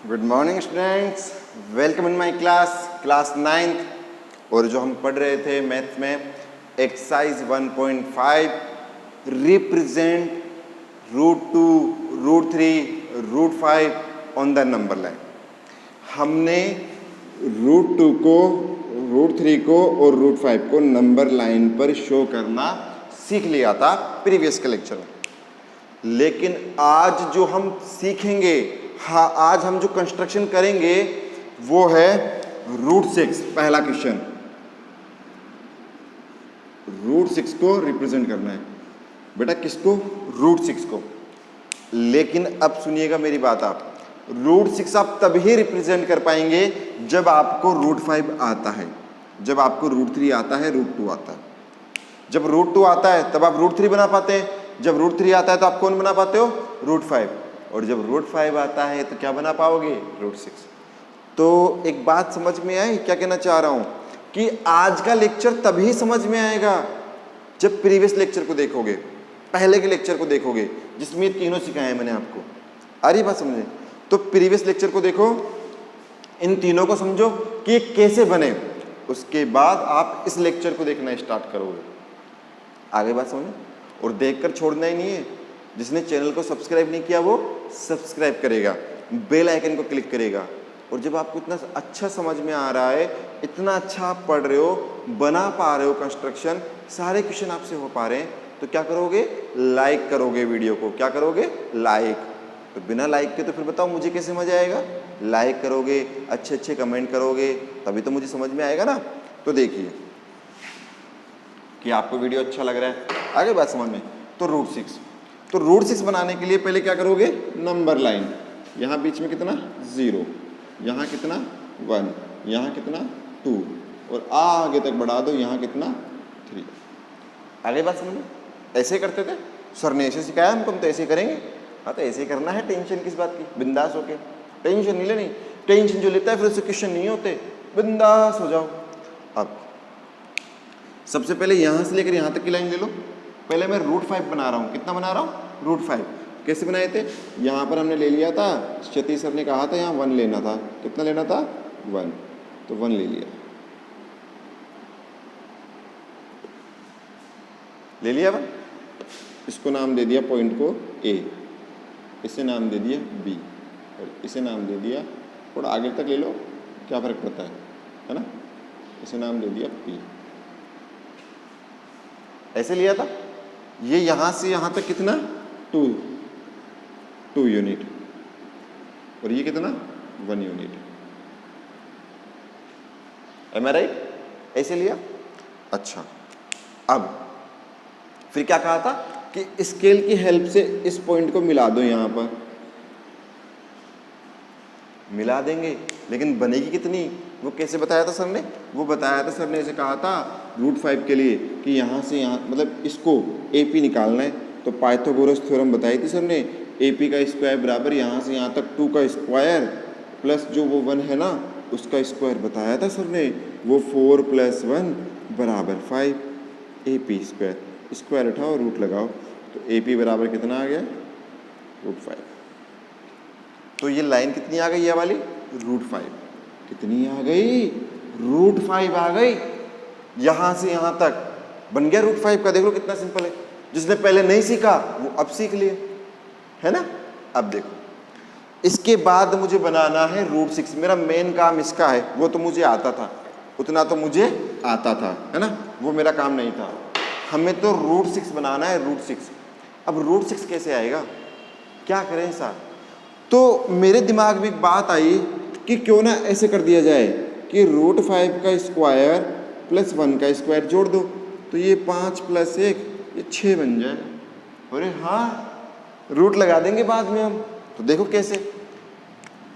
Good morning students, welcome in my class 9th। और जो हम पढ़ रहे थे मैथ में exercise 1.5 represent √2, √3, √5 on the number line. हमने √2 को, √3 को और √5 को नंबर लाइन पर शो करना सीख लिया था प्रीवियस के लेक्चर में। लेकिन आज जो हम सीखेंगे, आज हम जो कंस्ट्रक्शन करेंगे वो है √6। पहला क्वेश्चन, √6 को रिप्रेजेंट करना है बेटा। किसको? √6 को। लेकिन अब सुनिएगा मेरी बात, आप √6 आप तभी रिप्रेजेंट कर पाएंगे जब आपको √5 आता है, जब आपको √3 आता है, √2 आता है। जब √2 आता है तब आप √3 बना पाते हैं, जब √3 आता है तो आप कौन बना पाते हो? √5। और जब √5 आता है तो क्या बना पाओगे? √6। तो एक बात समझ में आई क्या कहना चाह रहा हूं कि आज का लेक्चर तभी समझ में आएगा जब प्रीवियस लेक्चर को देखोगे, पहले के लेक्चर को देखोगे जिसमें तीनों सिखाए हैं मैंने आपको। आ रही बात समझे? तो प्रीवियस लेक्चर को देखो, इन तीनों को समझो कि ये कैसे बने, उसके बाद आप इस लेक्चर को देखना स्टार्ट करोगे। आगे बात समझे? और देखकर छोड़ना ही नहीं है। जिसने चैनल को सब्सक्राइब नहीं किया वो सब्सक्राइब करेगा, बेल आइकन को क्लिक करेगा। और जब आपको इतना अच्छा समझ में आ रहा है, इतना अच्छा आप पढ़ रहे हो, बना पा रहे हो कंस्ट्रक्शन, सारे क्वेश्चन आपसे हो पा रहे हैं, तो क्या करोगे? लाइक करोगे वीडियो को। क्या करोगे? लाइक। तो बिना लाइक के तो फिर बताओ मुझे कैसे मजा आएगा? लाइक करोगे, अच्छे अच्छे कमेंट करोगे, तभी तो मुझे समझ में आएगा ना। तो देखिए कि आपको वीडियो अच्छा लग रहा है, आगे बात समझ में। तो √6, तो √6 बनाने के लिए पहले क्या करोगे? Number line. यहाँ बीच में कितना? 0, यहाँ कितना? 1, यहाँ कितना? 2, और आगे तक बढ़ा दो, यहाँ कितना? 3। आगे बात समझ में? ऐसे करते थे, सर ने ऐसे सिखाया हमको, हम तो ऐसे करेंगे। हाँ, तो ऐसे करना है। टेंशन किस बात की? बिंदास होके, टेंशन नहीं लेनी। टेंशन जो लेता है फिर उससे क्वेश्चन नहीं होते। बिंदास हो जाओ। अब सबसे पहले यहाँ से लेकर यहाँ तक की लाइन ले लो। पहले मैं √5 बना रहा हूँ। कितना बना रहा हूँ? √5। कैसे बनाए थे? यहाँ पर हमने ले लिया था, सतीश सर ने कहा था यहाँ 1 लेना था। कितना लेना था? 1। तो 1 ले लिया, ले लिया 1। इसको नाम दे दिया पॉइंट को A, इसे नाम दे दिया B, और इसे नाम दे दिया, थोड़ा आगे तक ले लो, क्या फर्क पड़ता है ना। इसे नाम दे दिया P। ऐसे लिया था। ये यहां से यहां तक कितना? 2 यूनिट, और ये कितना? 1 यूनिट। एम आई राइट? ऐसे लिया। अच्छा, अब फिर क्या कहा था कि स्केल की हेल्प से इस पॉइंट को मिला दो। यहां पर मिला देंगे, लेकिन बनेगी कितनी? वो कैसे बताया था सर ने? वो बताया था सर ने, ऐसे कहा था √5 के लिए कि यहाँ से यहाँ, मतलब इसको AP निकालना है। तो पाइथागोरस थ्योरम बताई थी सर ने, AP का स्क्वायर बराबर यहाँ से यहाँ तक 2 का स्क्वायर प्लस जो वो 1 है ना उसका स्क्वायर बताया था सर ने। वो 4 + 1 = 5 AP स्क्वायर। स्क्वायर उठाओ, रूट लगाओ, तो AP बराबर कितना आ गया? √5। तो ये लाइन कितनी आ गई? ये वाली √5 कितनी आ गई? √5 आ गई। यहां से यहां तक बन गया √5 का। देख लो कितना सिंपल है। जिसने पहले नहीं सीखा वो अब सीख लिए, है ना। अब देखो, इसके बाद मुझे बनाना है √6। मेरा मेन काम इसका है, वो तो मुझे आता था, उतना तो मुझे आता था, है ना, वो मेरा काम नहीं था। हमें तो √6 बनाना है, √6। अब √6 कैसे आएगा? क्या करें सर? तो मेरे दिमाग में एक बात आई कि क्यों ना ऐसे कर दिया जाए कि √5 का स्क्वायर प्लस 1 का स्क्वायर जोड़ दो, तो ये 5 + 1 ये 6 बन जाए। अरे हाँ, रूट लगा देंगे बाद में हम। तो देखो कैसे,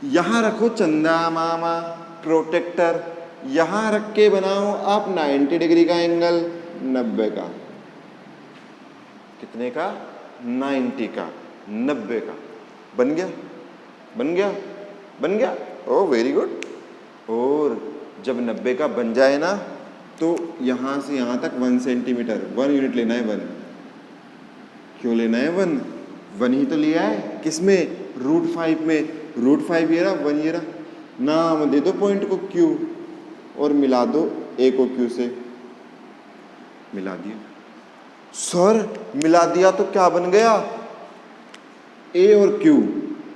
यहाँ रखो चंदा मामा प्रोटेक्टर, यहाँ रख के बनाओ आप 90 डिग्री का एंगल, 90 का। कितने का? 90 का, 90 का। बन गया, बन गया, बन गया। ओ वेरी गुड। और जब 90 का बन जाए ना, तो यहाँ से यहाँ तक 1 सेंटीमीटर, 1 यूनिट लेना है। 1 क्यों लेना है? 1 ही तो लिया है। किसमें? √5 में। √5 ये रहा, 1 ये रहा, नाम दे दो पॉइंट को Q और मिला दो A को Q से, मिला दिया। सर मिला दिया तो क्या बन गया, A और Q,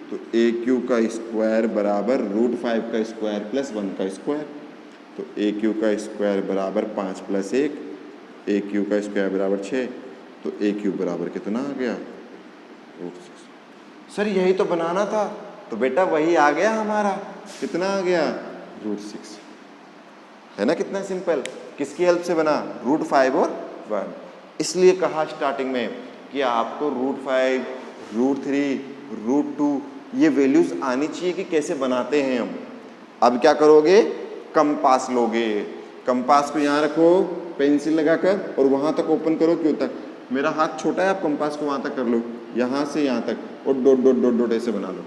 तो AQ का स्क्वायर बराबर √5 का स्क्वायर प्लस 1 का स्क्वायर, तो AQ का स्क्वायर बराबर 5 + 1, AQ का स्क्वायर बराबर 6, तो AQ बराबर कितना आ गया, √6। सर यही तो बनाना था, तो बेटा वही आ गया हमारा, कितना आ गया, √6, है ना, कितना सिंपल। किसकी हेल्प से बना, √5 और 1। इसलिए कहा स्टार्टिंग में कि आपको √5, √3, √2 ये वैल्यूज आनी चाहिए कि कैसे बनाते हैं हम। अब क्या करोगे, कंपास लोगे, कंपास को यहाँ रखो पेंसिल लगाकर और वहाँ तक ओपन करो, क्यों तक, मेरा हाथ छोटा है, आप कंपास को वहाँ तक कर लो, यहाँ से यहाँ तक, और डॉट डॉट डॉट डॉट ऐसे बना लो।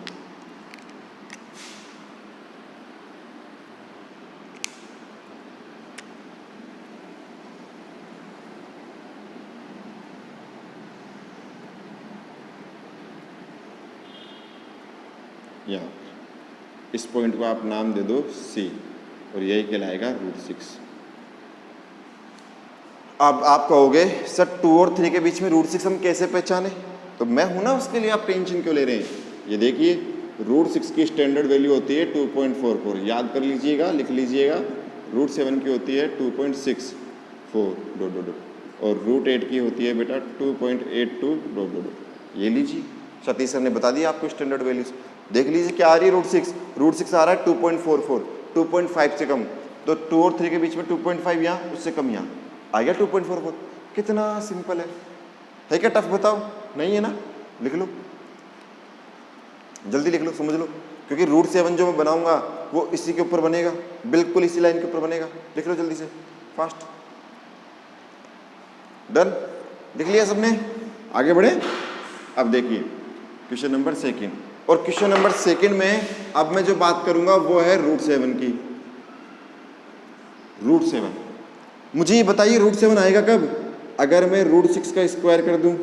यहाँ इस पॉइंट को आप नाम दे दो C और यही कहलाएगा √6। अब आप कहोगे सर 2 और 3 के बीच में √6 हम कैसे पहचाने, तो मैं हूं ना, उसके लिए आप टेंशन क्यों ले रहे हैं। ये देखिए √6 की स्टैंडर्ड वैल्यू होती है 2.44, याद कर लीजिएगा, लिख लीजिएगा। √7 की होती है 2.64 डॉट डॉट डॉट, और √8 की होती है बेटा 2.82 डॉट डॉट डॉट। ये लीजिए, सतीश सर ने बता दिया आपको स्टैंडर्ड वैल्यूज। देख लीजिए क्या आ रही है, √6 आ रहा है 2.44, 2.5 से कम, तो 2 और 3 के बीच में 2.5 यहाँ, उससे कम यहाँ आ गया 2.44। कितना सिंपल है क्या, टफ बताओ, नहीं है ना, लिख लो, जल्दी लिख लो, समझ लो, क्योंकि √7 जो मैं बनाऊंगा वो इसी के ऊपर बनेगा, बिल्कुल इसी लाइन के ऊपर बनेगा। लिख लो जल्दी से, फास्ट, डन, लिख लिया सबने, आगे बढ़े। अब देखिए क्वेश्चन नंबर 2, और क्वेश्चन नंबर 2 में अब मैं जो बात करूंगा वो है √7 की। √7, मुझे ये बताइए √7 आएगा कब, अगर मैं √6 का स्क्वायर कर दूं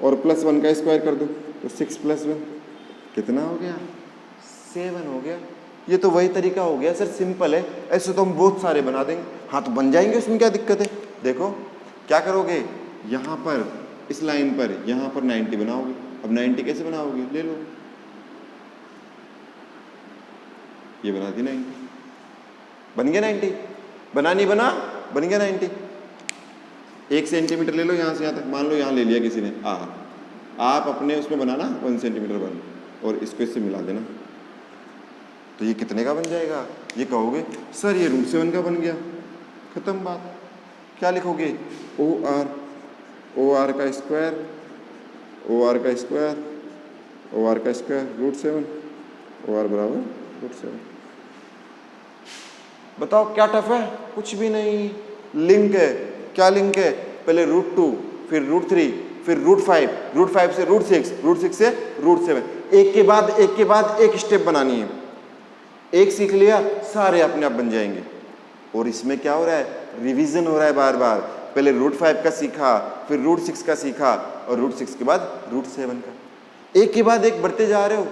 और +1 का स्क्वायर कर दूं, तो 6 + 1 कितना हो गया, 7 हो गया। ये तो वही तरीका हो गया सर, सिंपल है, ऐसे तो हम बहुत सारे बना देंगे, हाँ तो बन जाएंगे, उसमें क्या दिक्कत है। देखो क्या करोगे, यहाँ पर इस लाइन पर यहाँ पर 90 बनाओगे। अब 90 कैसे बनाओगे, ले लो, ये बना दी 90, बन गया 90, बना नहीं बना, बन गया 90। 1 सेंटीमीटर ले लो यहाँ से यहाँ तक, मान लो यहाँ ले लिया किसी ने, आप अपने उसमें बनाना 1 सेंटीमीटर बन, और इसको इससे मिला देना, तो ये कितने का बन जाएगा। ये कहोगे सर ये √7 का बन गया, खत्म बात। क्या लिखोगे, OR का स्क्वायर, OR का स्क्वायर, OR का स्क्वायर √7, OR बराबर √7। बताओ क्या टफ है, कुछ भी नहीं, लिंक है। क्या लिंक है, पहले √2, फिर √3, फिर √5 से √6, √6 से √7, एक के बाद एक स्टेप बनानी है। एक सीख लिया, सारे अपने आप बन जाएंगे। और इसमें क्या हो रहा है, रिवीजन हो रहा है बार बार, पहले √5 का सीखा, फिर √6 का सीखा, और √6 के बाद √7 का, एक के बाद एक बढ़ते जा रहे हो।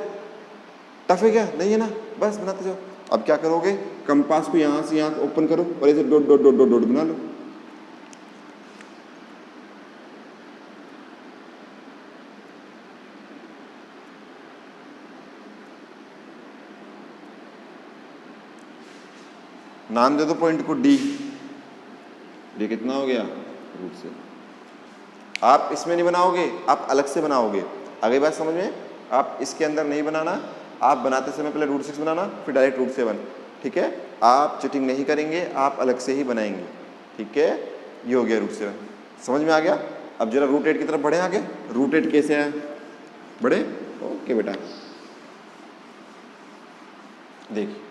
टफ है क्या, नहीं है ना, बस बनाते जाओ। अब क्या करोगे, कंपास को यहाँ से यहाँ ओपन करो और ऐसे dot dot dot dot dot बना लो। नाम दे दो पॉइंट को D, ये कितना हो गया, √7। आप इसमें नहीं बनाओगे, आप अलग से बनाओगे। अगली बात समझ में, आप इसके अंदर नहीं बनाना, आप बनाते समय पहले √6 बनाना, फिर डायरेक्ट √7, ठीक है। आप चिटिंग नहीं करेंगे, आप अलग से ही बनाएंगे, ठीक है। ये हो गया √7, समझ में आ गया। अब जरा √8 की तरफ बढ़े आगे, √8 कैसे है, बढ़े, ओके बेटा। देखिए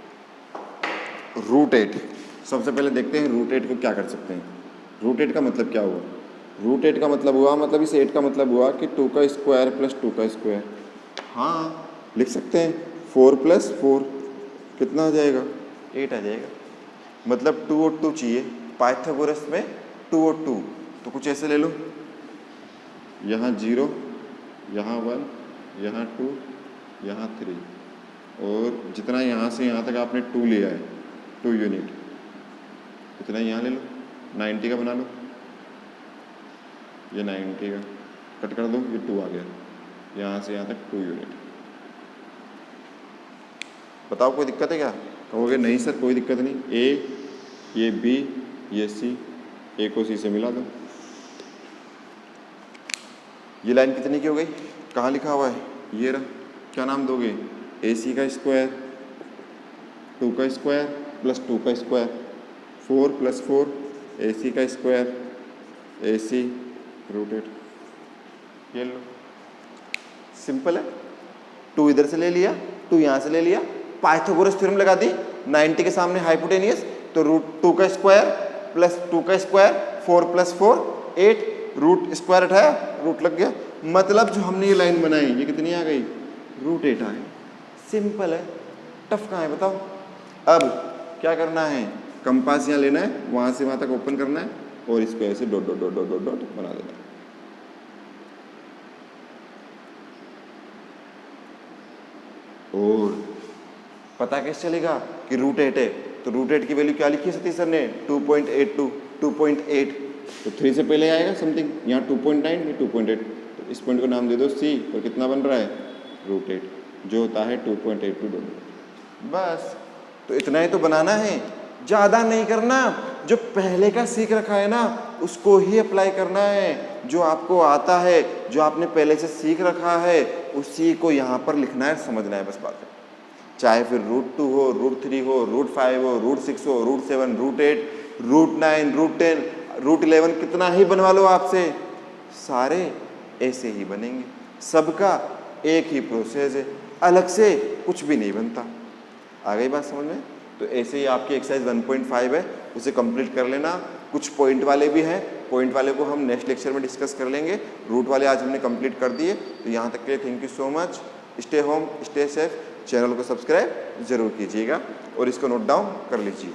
√8, सबसे पहले देखते हैं √8 को क्या कर सकते हैं। √8 का मतलब क्या हुआ, √8 का मतलब हुआ, मतलब इस 8 का मतलब हुआ कि 2 का स्क्वायर प्लस 2 का स्क्वायर। हाँ लिख सकते हैं, 4 + 4 कितना आ जाएगा, 8 आ जाएगा। मतलब 2 और 2 चाहिए, पाइथागोरस में 2 और 2, तो कुछ ऐसे ले लो, यहाँ 0, यहाँ 1, यहाँ 2, यहाँ 3, और जितना यहाँ से यहाँ तक आपने 2 लिया है, 2 यूनिट, इतना यहाँ ले लो, 90 का बना लो, ये 90 का कट कर दो, ये 2 आ गया, यहाँ से यहाँ तक 2 यूनिट। बताओ कोई दिक्कत है क्या? कहोगे नहीं सर कोई दिक्कत नहीं, ए, ये बी, ये सी, ए को सी से मिला दो। ये लाइन कितनी की हो गई? कहाँ लिखा हुआ है? ये रहा। क्या नाम दोगे? ए सी का स्क्वायर, 2 का स्क्वायर प्लस 2 का स्क्वायर, 4 प्लस 4, ए सी का स्क्वायर, ए सी रूट 8। ये लो, सिंपल है। 2 इधर से ले लिया, 2 यहाँ से ले लिया, पाइथागोरस थ्योरम लगा दी, 90 के सामने हाइपोटेनियस, तो रूट 2 का स्क्वायर प्लस 2 का स्क्वायर, 4 प्लस 4 8, रूट स्क्वायर उठाया, रूट लग गया। मतलब जो हमने ये लाइन बनाई ये कितनी आ गई? रूट 8 आ गई। सिंपल है, टफ कहाँ है बताओ? अब क्या करना है? कंपास यहाँ लेना है, वहाँ से वहाँ तक ओपन करना है और इसको ऐसे dot dot dot dot dot dot बना देना है। और पता कैसे चलेगा कि रूट 8 है? तो रूट 8 की वैल्यू क्या लिखी है सतीश सर ने? 2.82, 2.8, तो 3 से पहले आएगा समथिंग, यहाँ 2.9, ये 2.8, तो इस पॉइंट को नाम दे दो सी, और कितना बन रहा है? रूट 8, जो होता है 2.82। बस, तो इतना ही तो बनाना है, ज़्यादा नहीं करना। जो पहले का सीख रखा है ना उसको ही अप्लाई करना है, जो आपको आता है, जो आपने पहले से सीख रखा है उसी को यहाँ पर लिखना है, समझना है बस बात है। चाहे फिर रूट 2 हो, रूट 3 हो, रूट 5 हो, रूट 6 हो, root 7, root 8, root 9, root 10, root 11, कितना ही बनवा लो आपसे, सारे ऐसे ही बनेंगे। सबका एक ही प्रोसेस है, अलग से कुछ भी नहीं बनता। आ गई बात समझ में? तो ऐसे ही आपकी एक्सरसाइज 1.5 है, उसे कंप्लीट कर लेना। कुछ पॉइंट वाले भी हैं, पॉइंट वाले को हम नेक्स्ट लेक्चर में डिस्कस कर लेंगे। रूट वाले आज हमने कंप्लीट कर दिए। तो यहाँ तक के लिए thank you so much. Stay home, stay safe. Channel को सब्सक्राइब जरूर कीजिएगा और इसको नोट डाउन कर लीजिए।